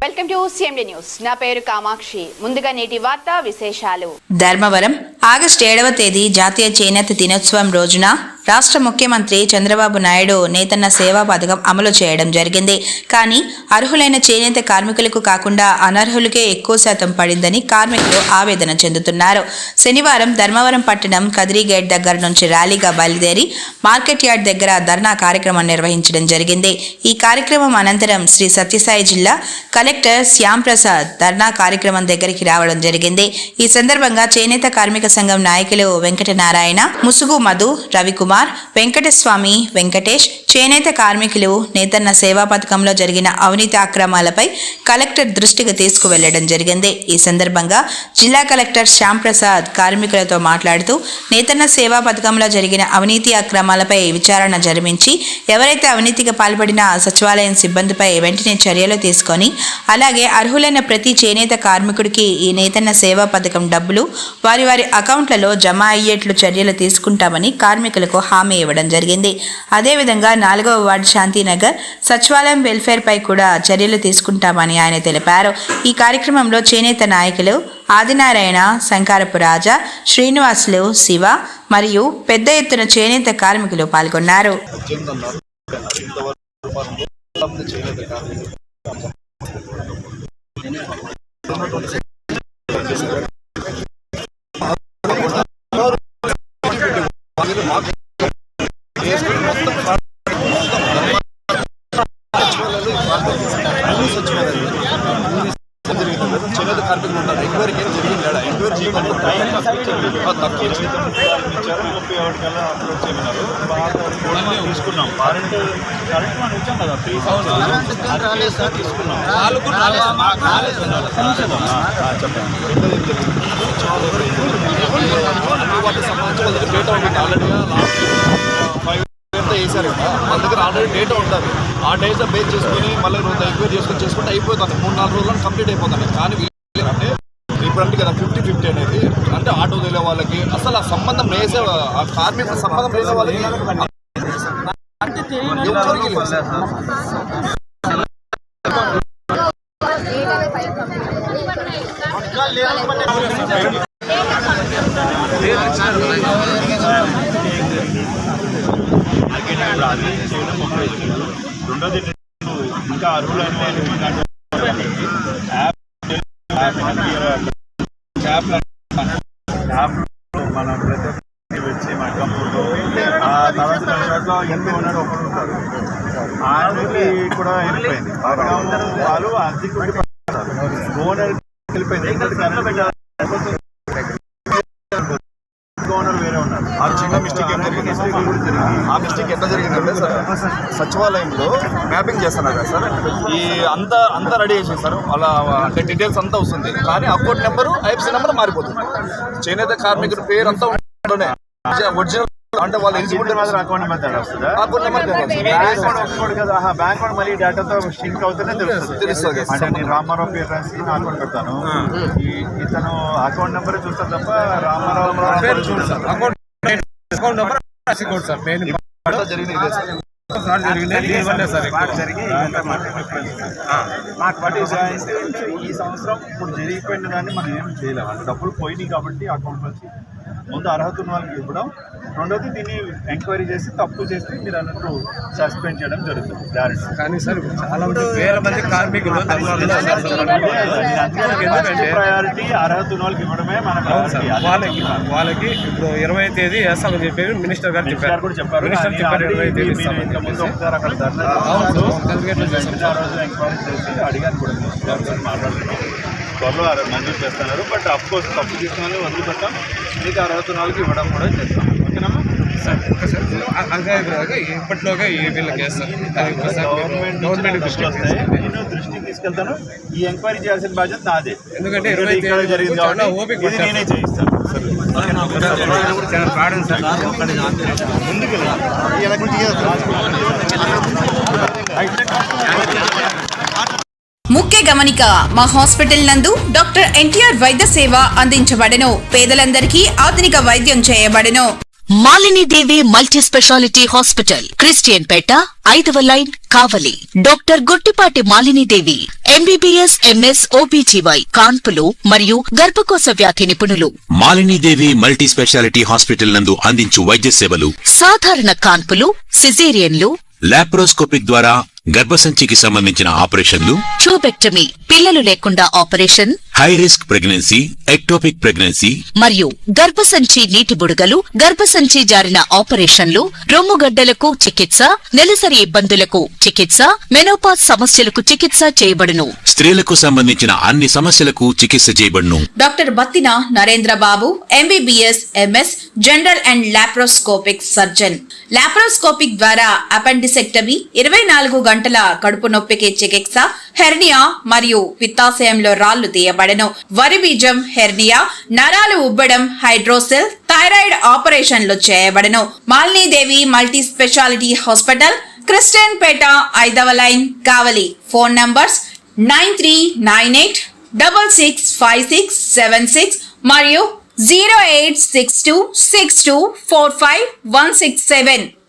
Welcome to CMD news. నా పేరు కామాక్షి. ముందుగా నేటి వార్తా విశేషాలు. ధర్మవరం ఆగస్టు 7వ తేదీ జాతీయ చేనేత దినోత్సవం రోజున రాష్ట్ర ముఖ్యమంత్రి చంద్రబాబు నాయుడు నేతన్న సేవా పథకం అమలు చేయడం జరిగింది. కానీ అర్హులైన చేనేత కార్మికులకు కాకుండా అనర్హులకే ఎక్కువ శాతం పడిందని కార్మికులు ఆవేదన చెందుతున్నారు. శనివారం ధర్మవరం పట్టణం కదిరి గేట్ దగ్గర నుంచి ర్యాలీగా బయలుదేరి మార్కెట్ యార్డ్ దగ్గర ధర్నా కార్యక్రమం నిర్వహించడం జరిగింది. ఈ కార్యక్రమం అనంతరం శ్రీ సత్యసాయి జిల్లా కలెక్టర్ శ్యామ్ ప్రసాద్ ధర్నా కార్యక్రమం దగ్గరికి రావడం జరిగింది. ఈ సందర్భంగా చేనేత కార్మిక సంఘం నాయకులు వెంకటనారాయణ, ముసుగు మధు, రవికుమార్, వెంకటస్వామి, వెంకటేష్, చేనేత కార్మికులు నేతన్న సేవా పథకంలో జరిగిన అవినీతి అక్రమాలపై కలెక్టర్ దృష్టికి తీసుకువెళ్లడం జరిగింది. ఈ సందర్భంగా జిల్లా కలెక్టర్ శ్యామ్ ప్రసాద్ కార్మికులతో మాట్లాడుతూ నేతన్న సేవా పథకంలో జరిగిన అవినీతి అక్రమాలపై విచారణ జరిపించి ఎవరైతే అవినీతికి పాల్పడినా సచివాలయం సిబ్బందిపై వెంటనే చర్యలు తీసుకొని అలాగే అర్హులైన ప్రతి చేనేత కార్మికుడికి ఈ నేతన్న సేవా పథకం డబ్బులు వారి వారి అకౌంట్లలో జమ అయ్యేట్లు చర్యలు తీసుకుంటామని కార్మికులకు హామీ ఇవ్వడం జరిగింది. అదేవిధంగా 4వ వార్డు శాంతినగర్ సచివాలయం వెల్ఫేర్ పై కూడా చర్యలు తీసుకుంటామని ఆయన తెలిపారు. ఈ కార్యక్రమంలో చేనేత నాయకులు ఆదినారాయణ, శంకారపు రాజా, శ్రీనివాసులు, శివ మరియు పెద్ద ఎత్తున చేనేత కార్మికులు పాల్గొన్నారు. చేనేత కార్మికులు ఉంటారు. ఎంక్వైరీకి ఏం జరిగింది ఎంక్వైరీ చేయకుండా తక్కువ కల్లా అప్లోడ్ చేయమన్నారు. తీసుకున్నాం కరెంట్ మనం ఇచ్చాం కదా తీసుకున్నాం వాటికి సంబంధించి వాళ్ళ డేటా ఉంటుంది. ఆల్రెడీగా లాస్ట్ 5 వేసారు కదా, వాళ్ళ దగ్గర ఆల్రెడీ డేటా ఉంటుంది. ఆ డేటా బేస్ చేసుకుని మళ్ళీ ఎంక్వైరీ చేసుకుంటే అయిపోతుంది. 3-4 రోజుల్లో కంప్లీట్ అయిపోతుంది. కానీ అంటే ఇప్పుడంటే కదా 50-50 అనేది అంటే ఆటో తెలియ వాళ్ళకి అసలు ఆ సంబంధం వేసే ఆ కార్మికుల సంబంధం వేసే వాళ్ళకి అది చేయడం రెండోది ఇంకా అర్హులైన మన ప్రతి ఒక్కరికి వచ్చి మన కంప్యూటర్ ఆ తర్వాత చోట్ల ఎంత ఉన్నాడు ఒకరు ఉంటారు. ఆయనకి కూడా వెళ్ళిపోయింది. వాళ్ళు అద్దెకి ఓనర్ వెళ్ళిపోయింది. ఓనర్ వేరే ఉన్నారు. ఆ చిన్న మిస్టేక్ ఏం జరిగింది? ఆ మిస్టేక్ ఎట్లా జరిగిందంటే సార్, సచివాలయంలో మ్యాపింగ్ చేస్తున్నారు కదా సార్, ఈ అంతా రెడీ చేసేది సార్. వాళ్ళ అంటే డీటెయిల్స్ అంతా వస్తుంది. కానీ అకౌంట్ నెంబరు, IFSC నెంబర్ మారిపోతుంది. చేనేత కార్మికుడి పేరు అంతా ఉంటుంది. ఒరిజినల్ అంటే వాళ్ళు ఎలిజిబిలిటీ మాత్రం అకౌంట్ నెంబర్ వస్తుంది. అకౌంట్ నెంబర్ కదా, బ్యాంక్ అకౌంట్ మళ్ళీ డేటాతో సింక్ అవుతుంటే తెలుస్తుంది. అంటే నేను రామారావు పేరు రాసి అకౌంట్ పెడతాను. ఇతను అకౌంట్ నెంబర్ చూస్తారు తప్ప రామారావు పేరు చూస్తారు. అకౌంట్ నెంబర్ జరిగింది ఇదే సార్. ఈ సంవత్సరం ఇప్పుడు జరిగిపోయిన దాన్ని మనం ఏం చేయలేము. అంటే డబ్బులు పోయినాయి కాబట్టి అకౌంట్ వచ్చి ముందు అర్హత ఉన్న వాళ్ళకి ఇవ్వడం, రెండోది దీన్ని ఎంక్వైరీ చేసి తప్పు చేస్తే మీరు అన్నట్టు సస్పెండ్ చేయడం జరుగుతుంది డైరెక్ట్. కానీ సార్ చాలా వేల మంది కార్మికులు ప్రయారిటీ అర్హత ఉన్న వాళ్ళకి ఇవ్వడమే మన వాళ్ళకి ఇప్పుడు 20వ తేదీ వేస్తామని చెప్పి మినిస్టర్ గారు చెప్పారు. మినిస్టర్ చెప్పారు 20వ తేదీ ముందు ఒకసారి అక్కడ ఎంక్వైరీ చేసి అడిగాను కూడా మాట్లాడుతున్నాం. త్వరలో మంజూరు చేస్తున్నారు. బట్ అఫ్ కోర్స్ తప్పు తీసుకుని వదిలిపెట్టాం. మీకు అర్హత వాళ్ళకి ఇవ్వడం కూడా చేస్తాం. ఓకేనమ్మా సార్? ఇప్పట్లోగా గవర్నమెంట్ దృష్టికి వస్తాయి. నేను దృష్టికి తీసుకెళ్తాను. ఈ ఎంక్వైరీ చేయాల్సిన బాధ్యత నాదే. ఎందుకంటే ఇక్కడ జరిగింది కాబట్టి ఇది నేనే చేయిస్తాను. ముఖ్య గమనిక, మా హాస్పిటల్ నందు డాక్టర్ NTR వైద్య సేవ అందించబడెను. పేదలందరికీ ఆధునిక వైద్యం చేయబడెను. మాలిని దేవి మల్టీ స్పెషాలిటీ హాస్పిటల్, క్రిస్టియన్ పేట, 5వ లైన్, కావలి. డాక్టర్ గుట్టిపాటి మాలిని దేవి ఎంబీబీఎస్, ఎంఎస్, ఓబీజీవై, కాన్పులు మరియు గర్భకోశ వ్యాధి నిపుణులు. మాలినీదేవి మల్టీ స్పెషాలిటీ హాస్పిటల్ నందు అందించు వైద్య సేవలు: సాధారణ కాన్పులు, సిజేరియన్లు, లాప్రోస్కోపిక్ ద్వారా గర్భసంచికి సంబంధించిన ఆపరేషన్లు, ట్యూబెక్టమీ, పిల్లలు లేకుండా operation, high risk pregnancy, ectopic pregnancy మరియు గర్భసంచి నీటి బుడగలు, గర్భసంచి జారిన ఆపరేషన్లు, రొమ్ముగడ్డలకు చికిత్స, నెలసరి ఇబ్బందులకు చికిత్స, మెనోపాజ్ సమస్యలకు చికిత్స చేయబడును. స్త్రీలకు సంబంధించిన అన్ని సమస్యలకు చికిత్స చేయబడును. Doctor Battina Narendra Babu MBBS, MS, general and laparoscopic surgeon. Laparoscopic ద్వారా అపెండిసెక్టమీ, 24 గంటల కడుపు నొప్పికి చికిత్స, హెర్నియా మరియు పిత్తాశయంలో రాళ్లు తీయబడను. వరి బీజం, హెర్నియా, నరాలు ఉబ్బడం, హైడ్రోసెల్, థైరాయిడ్ ఆపరేషన్లు చేయబడను. Malinidevi multi speciality hospital, Christian పేట, 5వ లైన్, కావలి. ఫోన్ నంబర్స్ 9398665676 మరియు 08626245167.